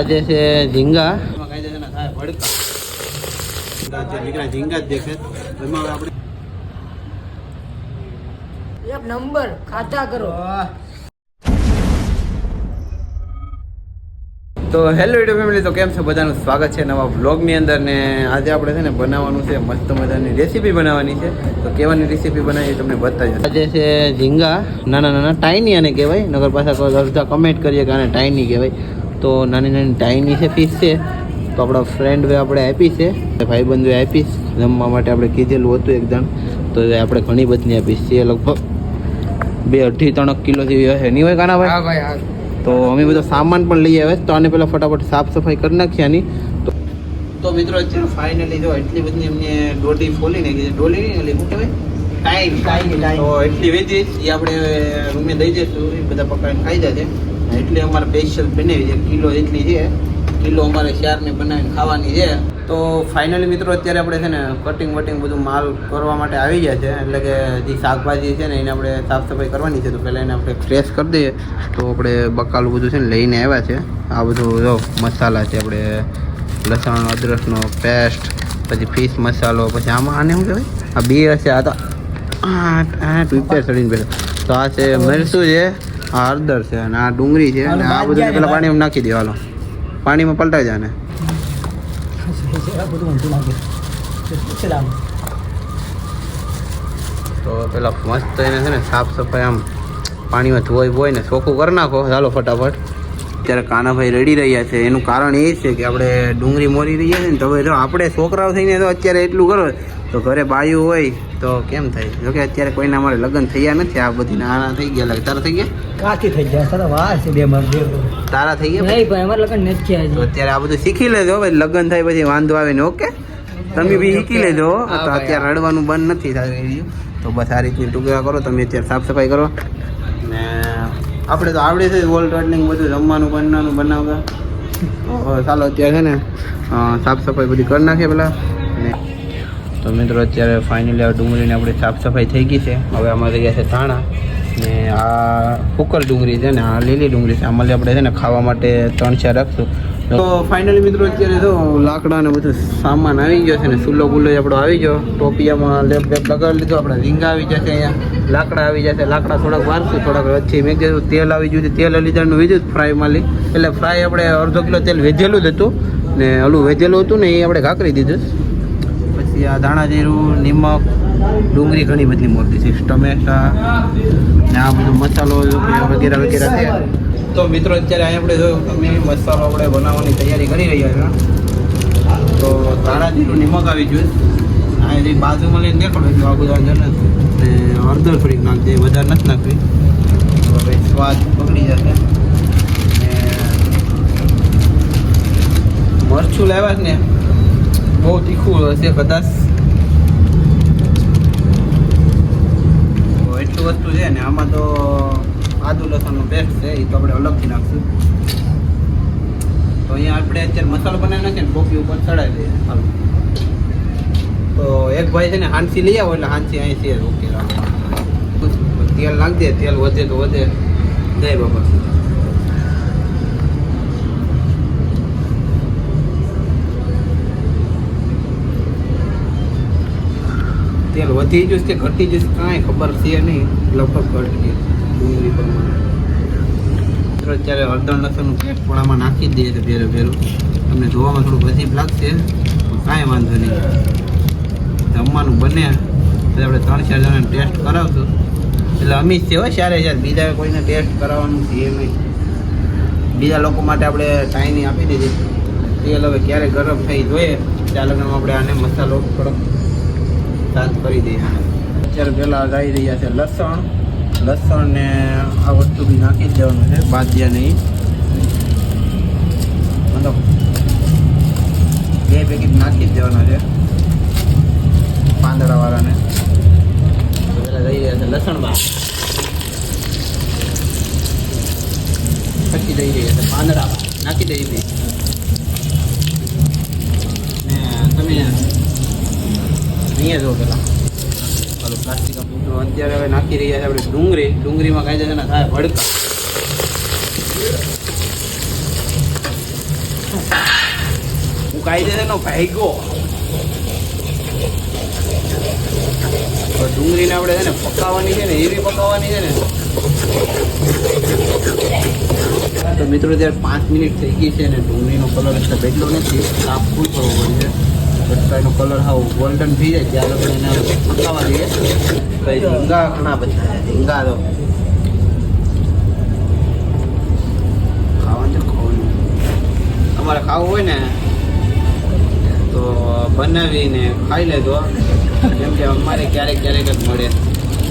આજે છે ઝીંગા કાયદે છે ને થાય ભડકા જે નીકળે ઝીંગા જ દેખે એમાં આપણે એક નંબર ખાતા કરો. તો હેલો યુટ્યુબ ફેમિલી, તો કેમ છો બધાનું સ્વાગત છે નવા વ્લોગની અંદર. ને આજે આપણે છે ને બનાવવાનું છે મસ્ત મજાની રેસીપી બનાવવાની છે. તો કેવાની રેસીપી બનાવી તમને બતાવી. આજે છે ઝીંગા, નાના નાના ટાઈની આને કહેવાય. નગર પાછા કોઈ અડધા કમેન્ટ કરીએ કે આને ટાઈની કહેવાય. તો નાની નાની ટાઈની છે ફિશ છે. તો આપણા ફ્રેન્ડ વે આપણે આપી છે, ભાઈબંધોએ આપીશ જમવા માટે. આપણે કીધેલું હતું એકદમ, તો આપણે ઘણી બધી આપીશ છે. લગભગ 2-2.5-3 કિલો જેવી હશે નહીં હોય કાના ભાઈ? હા ભાઈ, હા. તો અમે બધો સામાન પણ લઈ આવ્યા. તો આને પેલા ફટાફટ સાફ સફાઈ કરી નાખીએ આની. તો મિત્રો અત્યારે ફાઇનલી જો એટલી બધી એમને ડોલી ફોલી નાખી છે. ડોલી નહીં એટલે શું કહેવાય, ટાઈમ. તો એટલી વેચી એ આપણે રૂમે દઈ દઈશું. એ બધા પકડીને ખાઈ જશે. એટલી અમારે સ્પેશિયલ બનાવી છે, કિલો એટલી છે. કિલો અમારે શેરની બનાવીને ખાવાની છે. તો ફાઇનલી મિત્રો અત્યારે આપણે છે ને કટિંગ વટિંગ બધું માલ કરવા માટે આવી ગયા છે. એટલે કે જે શાકભાજી છે ને એને આપણે સાફ સફાઈ કરવાની છે. તો પહેલાં એને આપણે ફ્રેશ કરી દઈએ. તો આપણે બકાલું બધું છે ને લઈને આવ્યા છે. આ બધું જો મસાલા છે, આપણે લસણ અદરકનો પેસ્ટ, પછી ફિશ મસાલો, પછી આમાં આને શું કહેવાય, આ બે હશે. આ તો પીપર ચડીને પહેલાં તો આ છે મરચું છે, આ હળદર છે, અને આ ડુંગળી છે. અને આ બધું પહેલાં પાણીમાં નાખી દે. હાલો પાણીમાં પલટાઈ જાય ને. તો પેલા મસ્ત એને છે ને સાફ સફાઈ આમ પાણીમાં ધોઈ બોય ને ચોખ્ખું કરી નાખો. ચાલો ફટાફટ. અત્યારે કાનાભાઈ રડી રહ્યા છે. એનું કારણ એ છે કે આપણે ડુંગળી મોરી રહ્યા છે ને. તો હવે જો આપણે છોકરાઓ થઈને તો અત્યારે એટલું કરો તો ઘરે બાયું હોય તો કેમ થાય? જોકે અત્યારે કોઈને અમારે લગ્ન થયા નથી. આ બધી નાના થઈ ગયા. તારા થઈ ગયા? કાકી થઈ ગયા. સારા વાર છે બે માં બે. તારા થઈ ગયા? નહીં ભાઈ, અમારે લગ્ન નથી થયા. તો અત્યારે આ બધું શીખી લેજો. ભાઈ લગ્ન થાય પછી વાંધો આવે ને. ઓકે, તમે બી શીખી લેજો. તો અત્યારે રડવાનું બંધ નથી થાય. તો બસ આ રીતની ટુકડા કરો. તમે અત્યારે સાફ સફાઈ કરો. ને આપણે તો આવડે છે વોલ ટોટલિંગ બધું જમવાનું બનાવતા. તો ચાલો અત્યારે છે ને સાફ સફાઈ બધી કરી નાખીએ પેલા. ને તો મિત્રો અત્યારે ફાઇનલી આ ડુંગળીને આપણી સાફ સફાઈ થઈ ગઈ છે. હવે આમાં થઈ ગયા છે ધાણા, ને આ ફૂકર ડુંગળી છે, ને આ લીલી ડુંગળી છે. આમાં આપણે છે ને ખાવા માટે 3-4 રાખશું. તો ફાઇનલી મિત્રો અત્યારે તો લાકડા ને બધું સામાન આવી ગયો છે. ને ચૂલો બુલ્લો આપણો આવી ગયો. ટોપિયામાં લેપ લગાવી લીધો. આપણે રીંગા આવી જશે, અહીંયા લાકડા આવી જશે. લાકડા થોડાક વારશું, થોડાક વચ્ચે મેં કીધું તેલ આવી ગયું. તેલ લીધરનું વીજું ફ્રાયમાં લી. એટલે ફ્રાય આપણે અડધો કિલો તેલ વેજેલું જ હતું, ને ઓલું વેજેલું હતું ને એ આપણે કાકરી દીધું. પછી આ ધાણા જીરું, નિમક, ડુંગળી ઘણી બધી મોટી છે, ટમેટા ને આ બધું મસાલો વગેરે વગેરે છે. તો મિત્રો અત્યારે અહીંયા આપણે જોયું તમે મસાલો આપણે બનાવવાની તૈયારી કરી રહ્યા છે. તો ધાણા જીરું, નિમક આવી ગયું. અહીંથી બાજુમાં લઈને દેખાડો આ બધું અંદર ને હળદર થોડીક નાખજે, વધારે નથી નાખવી. તો હવે સ્વાદ પકડી જશે. ને મરચું લાવ્યા છે ને બહુ તીખું હશે કદાચ. તો એટલું વસ્તુ છે ને. આમાં તો આદુ લસણનો પેસ્ટ છે, એ તો આપણે અલગથી નાખશું. તો અહીંયા આપણે અત્યારે મસાલો બનાવી નાખીએ ને કોફી ઉપર ચડાવી દઈએ. હાલો. તો એક ભાઈ છે ને હાંસી લઈ આવો, એટલે હાંસી અહીં છે. ઓકે, તેલ નાખ દે. તેલ વધે તો વધે. જય બાબા. તેલ વધી જશે કે ઘટી જશે કાંઈ ખબર છે નહીં. લગભગ ઘટી ડુંગળી પર અત્યારે હળદર લસણનું પેસ્ટ પણ આમાં નાખી જ દઈએ. તો ભેરું તમને જોવામાં થોડું અજીબ લાગશે, કાંઈ વાંધો નહીં. જમવાનું બને તો આપણે 3-4 જણાને ટેસ્ટ કરાવશું. એટલે અમીજ છે હોય સારે યાર, બીજા કોઈને ટેસ્ટ કરાવવાનું છે એ નહીં. બીજા લોકો માટે આપણે ટાઈની આપી દીધી. તેલ હવે ક્યારે ગરમ થઈ જોઈએ ત્યાં લગ્નમાં આપણે આને મસાલો થોડોક શાંત કરી દઈએ. અત્યારે પહેલાં ગાઈ રહ્યા છે લસણ ને આ વસ્તુ બી નાખી જ દેવાનું છે, બાદિયા નહીં. મતલબ 2 પેકેટ નાખી જ દેવાના છે પાંદડાવાળાને. પહેલાં દઈ રહ્યા છે લસણમાં, પછી દઈ રહ્યા છે પાંદડામાં નાખી દઈ દઈએ. ને તમે અહીંયા જો પેલા હાલો પ્લાસ્ટિક તો અત્યારે હવે નાખી રહ્યા છે આપણે ડુંગળીમાં કાંઈ જશે ને થાય ભડકા. હું કાયદેસરનો ભાગ્યો. તો ડુંગળીને આપણે છે ને પકાવવાની છે ને એવી પકાવવાની છે ને. તો મિત્રો ત્યારે 5 મિનિટ થઈ ગઈ છે ને ડુંગળીનો કલર એટલે બેટલો નથી, સાફ ફૂલ કરવો પડશે. પછી એનો કલર હાવ ગોલ્ડન થઈ જાય ત્યારે આપણે એને પકાવવા દઈએ. પછી ઝીંગા ઘણા બધા ઝીંગા તો ખાવાનું તમારે ખાવું હોય ને તો બનાવીને ખાઈ લેજો. કેમ કે અમારે ક્યારેક ક્યારેક જ મળે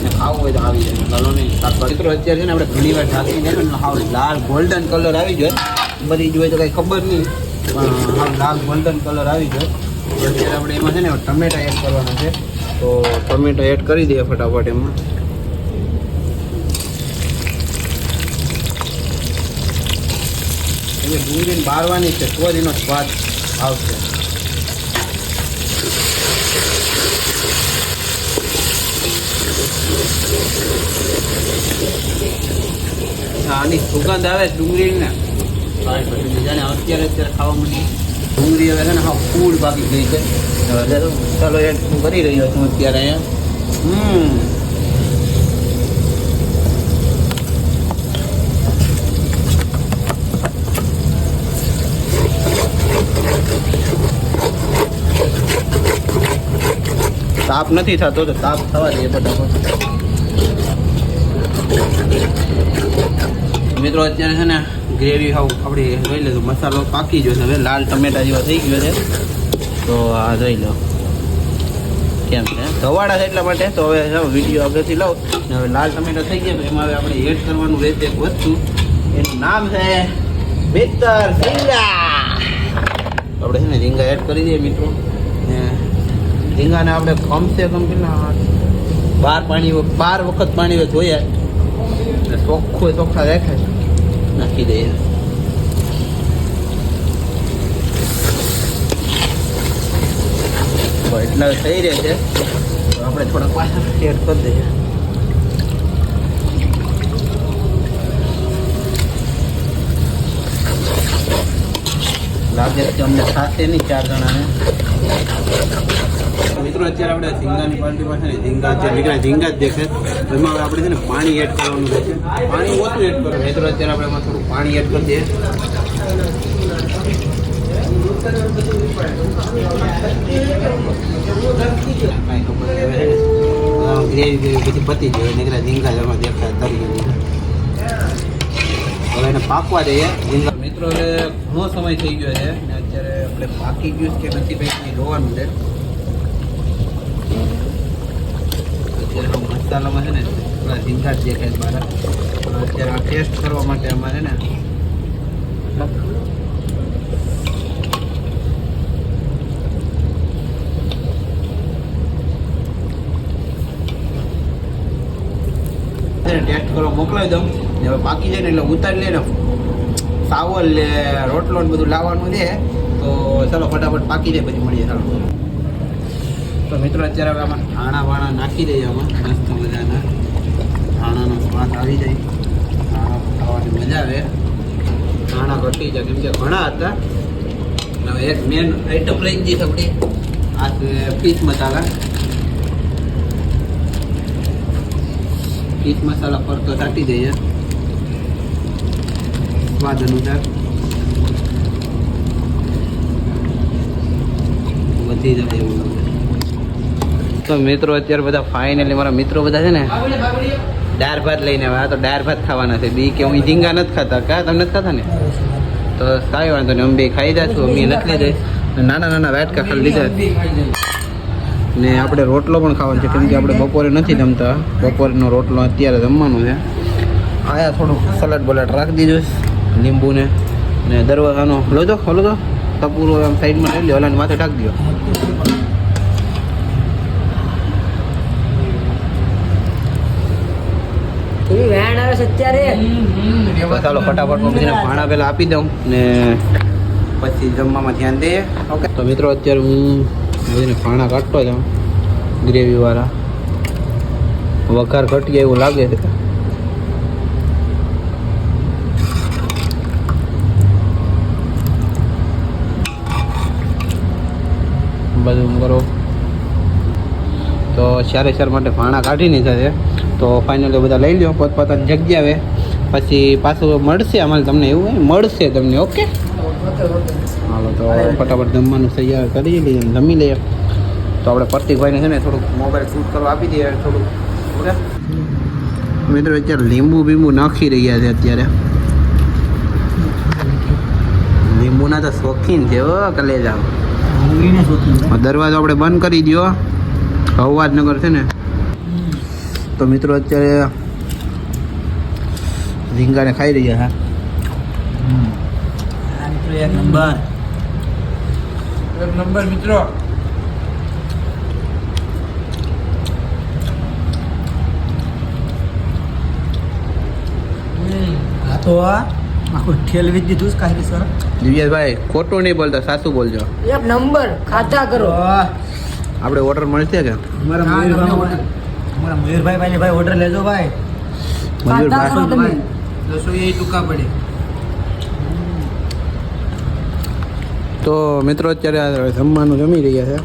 ને ખાવું હોય તો આવી જાય. ચાલો નહીં શાકભાજી મિત્રો અત્યારે છે ને આપણે ઘણી વાર ઢાંકીને હાવ લાલ ગોલ્ડન કલર આવી જાય. બધી જોઈએ તો કંઈ ખબર નહીં પણ હાવ લાલ ગોલ્ડન કલર આવી જાય. અત્યારે આપણે એમાં છે ને ટમેટા એડ કરવાના છે. તો ટમેટા એડ કરી દઈએ ફટાફટ એમાં. ડુંગળીને બારવાની છે તો જ એનો સ્વાદ આવશે. આની સુગંધ આવે ડુંગળીને બીજાને અત્યારે ખાવા માંડી. ડુંગળી હવે છે ને હા ફૂલ બાકી ગઈ છે. ચાલો એડ હું કરી રહ્યો છું અત્યારે અહીંયા. તાપ નથી થતો તો તાપ થવા દઈએ ફટાફટ. મિત્રો અત્યારે છે ને ગ્રેવી આપણી જોઈ લે તો મસાલો પાકી ગયો છે. હવે લાલ ટમેટા જેવા થઈ ગયો છે. તો આ જોઈ લો કેમ છે ધવાડા છે એટલા માટે. તો હવે વિડીયો આગળથી લાવ ને હવે લાલ ટમેટા થઈ ગયા. તો એમાં હવે આપણે એડ કરવાનું રહેશે એક વસ્તુ. એનું નામ છે મિત્ર ઝીંગા. આપણે છે ને ઝીંગા એડ કરી દઈએ મિત્રો. ને ઝીંગાને આપણે કમસે કમ કેટલા 12 વખત પાણી ધોયા ચોખ્ખા રાખે નાખી દઈએ. એટલા થઈ રહે છે તો આપણે થોડા પાછા એડ કરી દઈએ. લાગે છે અમને સાથે નહીં 4 જણાને. મિત્રો અત્યારે આપણે ઝીંગાની પાર્ટી પાસે ને ઝીંગા અત્યારે નીકળ્યા ઝીંગા જ દેખે. એમાં હવે આપણે છે ને પાણી એડ કરવાનું રહેશે. પાણી ઓછું એડ કરવાનું. મિત્રો અત્યારે આપણે એમાં થોડું પાણી એડ કરી દઈએ. કાંઈ ખબર ગ્રેવી પછી પતી જાય નીકળ્યા ઝીંગા એમાં દેખતા તરી હવે એને પાકવા દઈએ ઝીંગા. મિત્રો હવે ઘણો સમય થઈ ગયો છે ને અત્યારે આપણે પાકી ગયું કે નથી ભાઈ જોવાનું છે. મસાલામાં છે ને થોડા ઝીંગા જ દેખાય મારા. અત્યારે આ ટેસ્ટ કરવા માટે અમારે ને ટેસ્ટ કરવા મોકલાવી દઉં. હવે પાકી જાય ને એટલે ઉતારી લે ને સાવલ લે રોટલો ને બધું લાવવાનું છે. તો ચાલો ફટાફટ પાકી જાય પછી મળીએ. ચાલો તો મિત્રો અત્યારે હવે આમાં ધાણા વાણા નાખી દઈએ. આમાં મસ્ત મજાના ધાણાનો સ્વાદ આવી જાય. ધાણા ખાવાની મજા આવે. ધાણા ઘટી જાય કેમ કે ઘણા હતા. હવે એક મેન આઈટમ લઈ જઈએ આપણી આ ફિશ મસાલા. ફિશ મસાલા પર તો છાંટી દઈએ સ્વાદ અનુસાર. વધી જાય એવું લાગે. તો મિત્રો અત્યારે બધા ફાઇનલી મારા મિત્રો બધા છે ને દાળ ભાત લઈને આવ્યા. તો દાળ ભાત ખાવાના છે. બી કે હું ઝીંગા નથી ખાતા. કા તમે નથી ખાતા ને? તો કાંઈ વાંધો નહીં. અમે બે ખાઈ જશું. અમે નથી લીધા. નાના વાટકા ખાલી લીધા. ને આપણે રોટલો પણ ખાવાનો છે કેમ કે આપણે બપોરે નથી જમતા. બપોરનો રોટલો અત્યારે જમવાનો છે. આયા થોડુંક સલાડ બલાડ રાખી દીધું લીંબુને ને દરવાજાનો લો તો ખોલો તો કપૂરો આમ સાઈડમાં લઈ લો. ઓલાને માથે ઢાંકી દો. ચાલો ફટાફટ બધાને ભાણા પહેલાં આપી દઉં ને પછી જમવામાં ધ્યાન દઈએ. ઓકે તો મિત્રો અત્યારે હું બધાને ભાણા કાઢતો જાઉં ગ્રેવીવાળા. વઘાર ઘટી જાય એવું લાગે છે. બધું કરો તો ચારે માટે ભાણા કાઢી નહીં થશે. તો ફાઇનલી બધા લઈ લો પોતપોતાની જગ્યાએ, પછી પાછું મળશે અમારે તમને, એવું હોય મળશે તમને. ઓકે હાલો તો ફટાફટ જમવાનું તૈયાર કરી લઈએ, જમી લઈએ. તો આપણે પ્રતિકભાઈને છે ને થોડુંક મોબાઈલ શૂટ કરવા આપી દઈએ થોડુંક. ઓકે મિત્રો અત્યારે લીંબુ બીંબુ નાખી રહ્યા છે. અત્યારે લીંબુના તો શોખીન છે હો કલેજા. દરવાજો આપણે બંધ કરી દો, અવાજનગર છે ને. તો મિત્રો અત્યારે રીંગાને ખાઈ રહ્યા હા. એક નંબર મિત્રો. તો આખું ઠેલવી જ દીધું કાંઈ સર. દિવ્યાભાઈ ખોટું નહીં બોલતા, સાચું બોલજો. એક નંબર ખાતા કરો. આપણે ઓર્ડર મળશે કે? અમારા મયુરભાઈ ભાઈ ઓર્ડર લેજો ભાઈ. ખાતા કરો તમે. રસોઈ ટૂંકા પડે. તો મિત્રો અત્યારે જમવાનું જમી રહ્યા છે.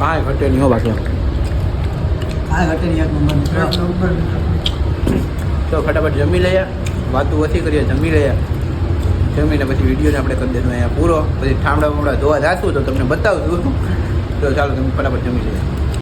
કાંઈ ઘટે નહીં હો બાકી. તો ફટાફટ જમી લઈએ, વાતું ઓછી કરીએ, જમી લઈએ. જમીને પછી વિડીયોને આપણે કરી દઈશું અહીંયા પૂરો. પછી ઠામડા બમડા ધોવા જાશું તો તમને બતાવશું. તો ચાલો તમે ફટાફટ જમી લઈએ.